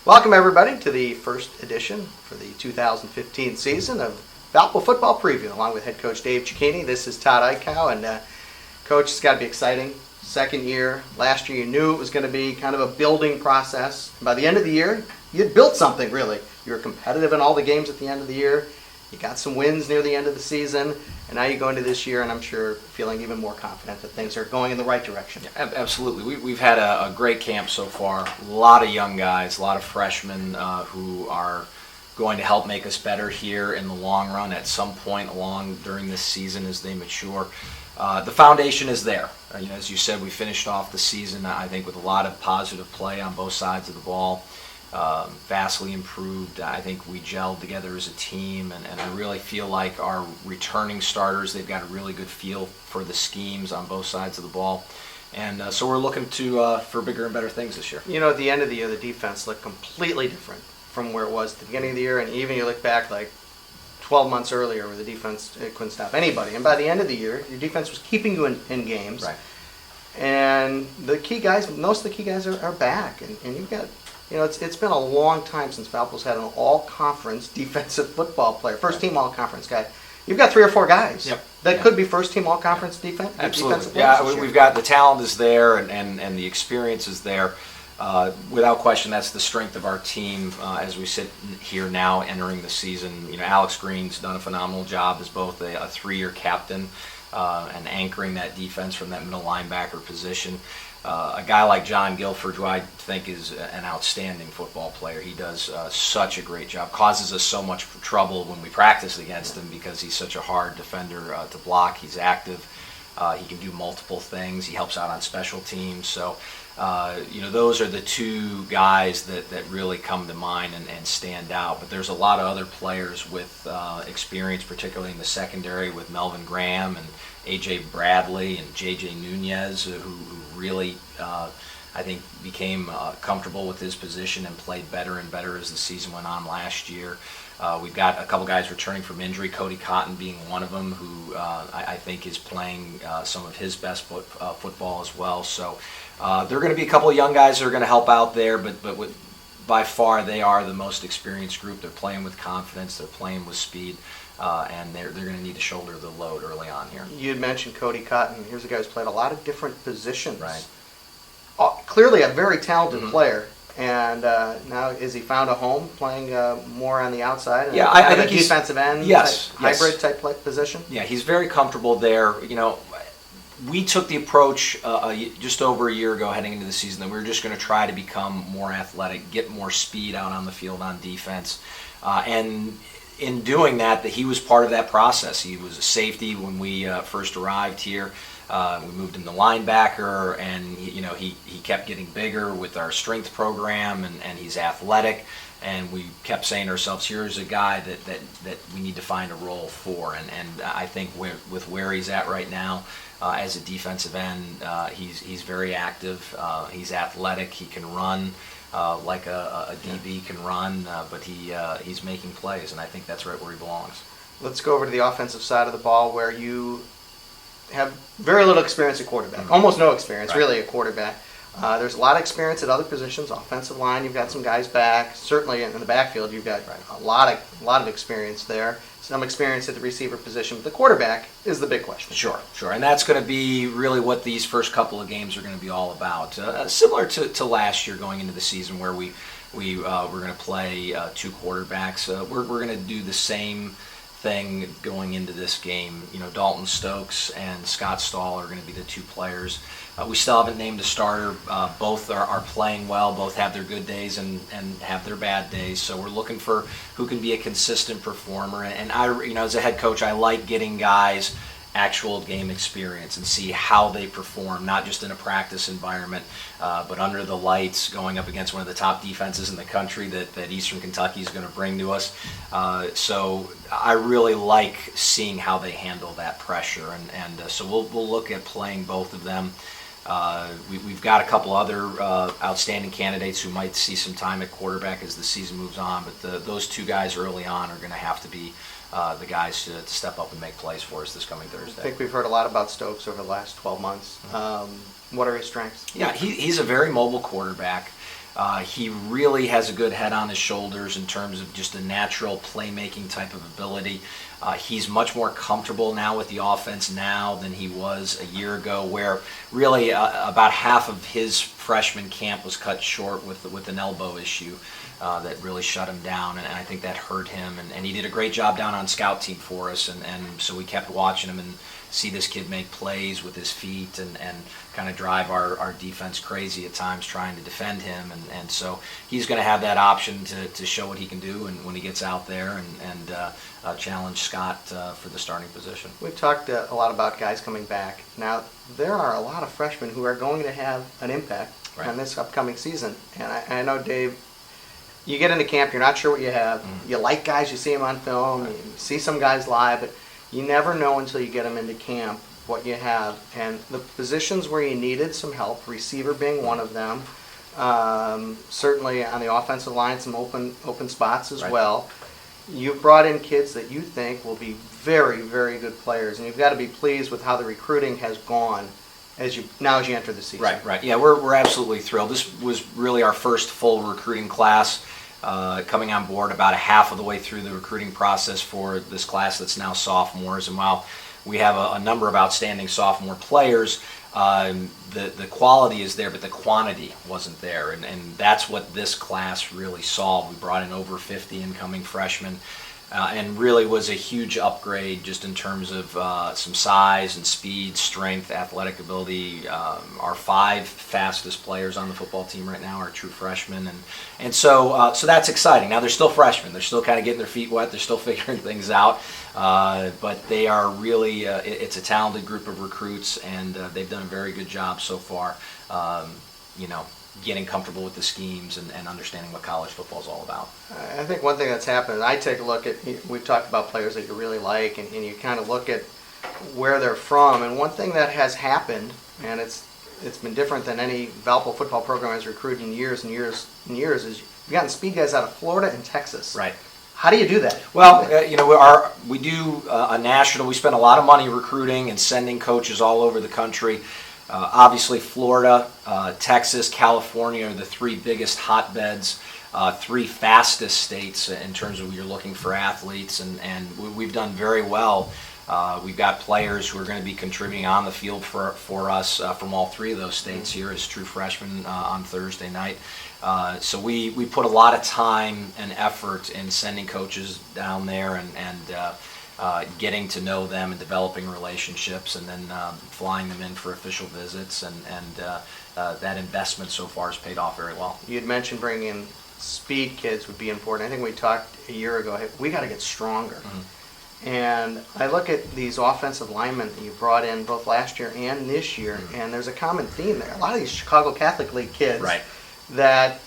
Welcome everybody to the first edition for the 2015 season of Valpo Football Preview, along with head coach Dave Cicchini. This is Todd Eichow, and coach, it's got to be exciting. Second year. Last year you knew it was going to be kind of a building process. By the end of the year, you had built something really. You were competitive in all the games at the end of the year. You got some wins near the end of the season, and now you go into this year, and I'm sure feeling even more confident that things are going in the right direction. Yeah, absolutely. We've had a great camp so far. A lot of young guys, a lot of freshmen who are going to help make us better here in the long run at some point along during this season as they mature. The foundation is there. As you said, we finished off the season, I think, with a lot of positive play on both sides of the ball. Vastly improved. I think we gelled together as a team, and I really feel like our returning starters, they've got a really good feel for the schemes on both sides of the ball. And so we're looking for bigger and better things this year. At the end of the year, the defense looked completely different from where it was at the beginning of the year, and even you look back like 12 months earlier where the defense couldn't stop anybody. And by the end of the year, your defense was keeping you in games. Right. And the key guys, most of the key guys are back, and you've got. It's been a long time since Valpo's had an all-conference defensive football player, first-team all-conference guy. You've got 3 or 4 guys that could be first-team all-conference defense. Absolutely. Yeah, we've got the talent is there, and the experience is there. Without question, that's the strength of our team as we sit here now entering the season. Alex Green's done a phenomenal job as both a 3-year captain and anchoring that defense from that middle linebacker position. A guy like John Guilford, who I think is an outstanding football player. He does such a great job, causes us so much trouble when we practice against him because he's such a hard defender to block. He's active. He can do multiple things. He helps out on special teams. So, those are the 2 guys that really come to mind and stand out. But there's a lot of other players with experience, particularly in the secondary with Melvin Graham and A.J. Bradley and J.J. Nunez, who really, I think, became comfortable with his position and played better and better as the season went on last year. We've got a couple guys returning from injury, Cody Cotton being one of them, who I think is playing some of his best football as well. So there are going to be a couple of young guys that are going to help out there, but by far they are the most experienced group. They're playing with confidence, they're playing with speed, and they're going to need to shoulder the load early on here. You had mentioned Cody Cotton. Here's a guy who's played a lot of different positions. Right. Clearly a very talented player. And now, has he found a home playing more on the outside? Yeah, I think he's defensive end, hybrid type position. Yeah, he's very comfortable there. We took the approach just over a year ago, heading into the season, that we were just going to try to become more athletic, get more speed out on the field on defense, and in doing that, he was part of that process. He was a safety when we first arrived here. We moved him to linebacker, and he kept getting bigger with our strength program, and he's athletic. And we kept saying to ourselves, here's a guy that we need to find a role for. And I think with where he's at right now as a defensive end, he's very active. He's athletic. He can run like a DB can run, but he's making plays, and I think that's right where he belongs. Let's go over to the offensive side of the ball, where you have very little experience at quarterback, almost no experience really at quarterback. There's a lot of experience at other positions. Offensive line, you've got some guys back. Certainly in the backfield, you've got a lot of experience there. Some experience at the receiver position, but the quarterback is the big question. Sure, and that's going to be really what these first couple of games are going to be all about. Similar to last year going into the season, where we were going to play 2 quarterbacks. We're going to do the same thing going into this game. Dalton Stokes and Scott Stahl are going to be the 2 players. We still haven't named a starter. Both are playing well. Both have their good days and have their bad days. So we're looking for who can be a consistent performer. And I, as a head coach, I like getting guys actual game experience and see how they perform, not just in a practice environment, but under the lights, going up against one of the top defenses in the country that Eastern Kentucky is going to bring to us. So I really like seeing how they handle that pressure, and so we'll look at playing both of them. We've got a couple other outstanding candidates who might see some time at quarterback as the season moves on, but those 2 guys early on are going to have to be the guys to step up and make plays for us this coming Thursday. I think we've heard a lot about Stokes over the last 12 months. What are his strengths? Yeah, he's a very mobile quarterback. He really has a good head on his shoulders in terms of just a natural playmaking type of ability. He's much more comfortable now with the offense now than he was a year ago, where really about half of his freshman camp was cut short with an elbow issue that really shut him down, and I think that hurt him. And he did a great job down on scout team for us, and so we kept watching him and see this kid make plays with his feet and kind of drive our defense crazy at times trying to defend him. And so he's going to have that option to show what he can do and when he gets out there and challenge Scott for the starting position. We've talked a lot about guys coming back. Now, there are a lot of freshmen who are going to have an impact on this upcoming season. And I know, Dave, you get into camp, you're not sure what you have. Mm-hmm. You like guys, you see them on film, you see some guys live, but you never know until you get them into camp what you have. And the positions where you needed some help, receiver being one of them, certainly on the offensive line, some open spots as well. You've brought in kids that you think will be very, very good players, and you've got to be pleased with how the recruiting has gone as you enter the season. Right. Yeah, we're absolutely thrilled. This was really our first full recruiting class. Coming on board about a half of the way through the recruiting process for this class that's now sophomores. And while we have a number of outstanding sophomore players, the quality is there, but the quantity wasn't there. And that's what this class really solved. We brought in over 50 incoming freshmen. And really was a huge upgrade just in terms of some size and speed, strength, athletic ability. Our 5 fastest players on the football team right now are true freshmen, and so that's exciting. Now they're still freshmen; they're still kind of getting their feet wet. They're still figuring things out, but they are really it's a talented group of recruits, and they've done a very good job so far. Getting comfortable with the schemes and understanding what college football is all about. I think one thing that's happened, I take a look at, we've talked about players that you really like, and you kind of look at where they're from, and one thing that has happened, and it's been different than any Valpo football program has recruited in years and years and years, is you've gotten speed guys out of Florida and Texas. Right. How do you do that? Well, we do a national, we spend a lot of money recruiting and sending coaches all over the country. Obviously, Florida, Texas, California are the 3 biggest hotbeds, 3 fastest states in terms of when you're looking for athletes, and we've done very well. We've got players who are going to be contributing on the field for us from all 3 of those states here as true freshmen on Thursday night. So we put a lot of time and effort in sending coaches down there and getting to know them and developing relationships, and then flying them in for official visits, and that investment so far has paid off very well. You'd mentioned bringing in speed kids would be important. I think we talked a year ago, hey, we got to get stronger. Mm-hmm. And I look at these offensive linemen that you brought in both last year and this year, mm-hmm. and there's a common theme there. A lot of these Chicago Catholic League kids that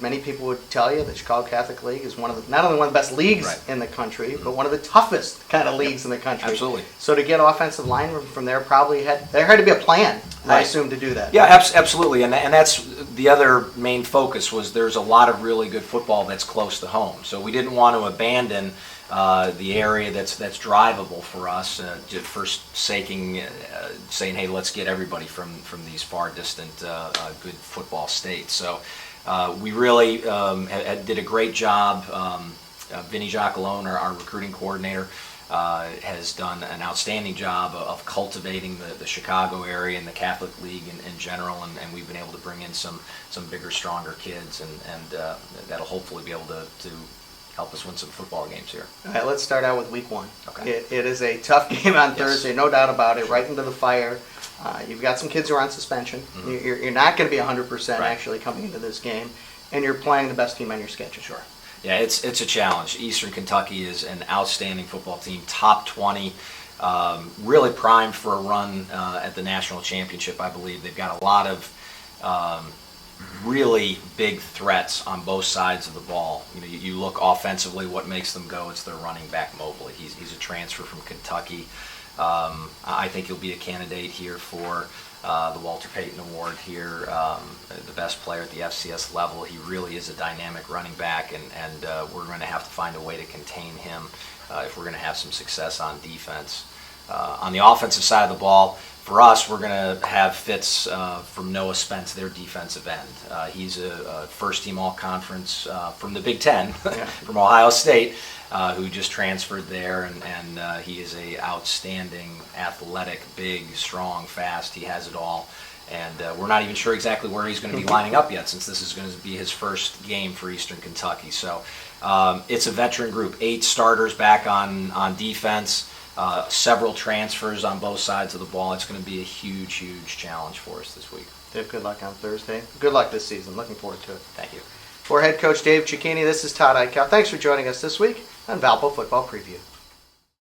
many people would tell you that Chicago Catholic League is not only one of the best leagues in the country, but one of the toughest kind of leagues in the country. Absolutely. So to get offensive linemen from there, there had to be a plan, I assume, to do that. Yeah, absolutely, and that's the other main focus was there's a lot of really good football that's close to home. So we didn't want to abandon the area that's drivable for us, just forsaking saying, hey, let's get everybody from these far distant good football states. So we really did a great job. Vinny Jacalone, our recruiting coordinator, has done an outstanding job of cultivating the Chicago area and the Catholic League in general, and we've been able to bring in some bigger, stronger kids, and that'll hopefully be able to help us win some football games here. All right, let's start out with week 1. Okay. It is a tough game on Thursday, no doubt about it, right into the fire. You've got some kids who are on suspension. Mm-hmm. You're not going to be 100% actually coming into this game, and you're playing the best team on your schedule. Sure. Yeah, it's a challenge. Eastern Kentucky is an outstanding football team, top 20, really primed for a run at the national championship, I believe. They've got a lot of really big threats on both sides of the ball. You look offensively, what makes them go? It's their running back Mobley. He's a transfer from Kentucky. I think he'll be a candidate here for the Walter Payton Award here, the best player at the FCS level. He really is a dynamic running back, and we're going to have to find a way to contain him if we're going to have some success on defense. On the offensive side of the ball, For us, we're going to have Fitz from Noah Spence, their defensive end. He's a first-team all-conference from the Big Ten, from Ohio State, who just transferred there, and he is a outstanding, athletic, big, strong, fast. He has it all. And we're not even sure exactly where he's going to be lining up yet, since this is going to be his first game for Eastern Kentucky. So it's a veteran group, 8 starters back on defense, several transfers on both sides of the ball. It's going to be a huge, huge challenge for us this week. Dave, good luck on Thursday. Good luck this season. Looking forward to it. Thank you. For head coach Dave Cicchini, this is Todd Eichow. Thanks for joining us this week on Valpo Football Preview.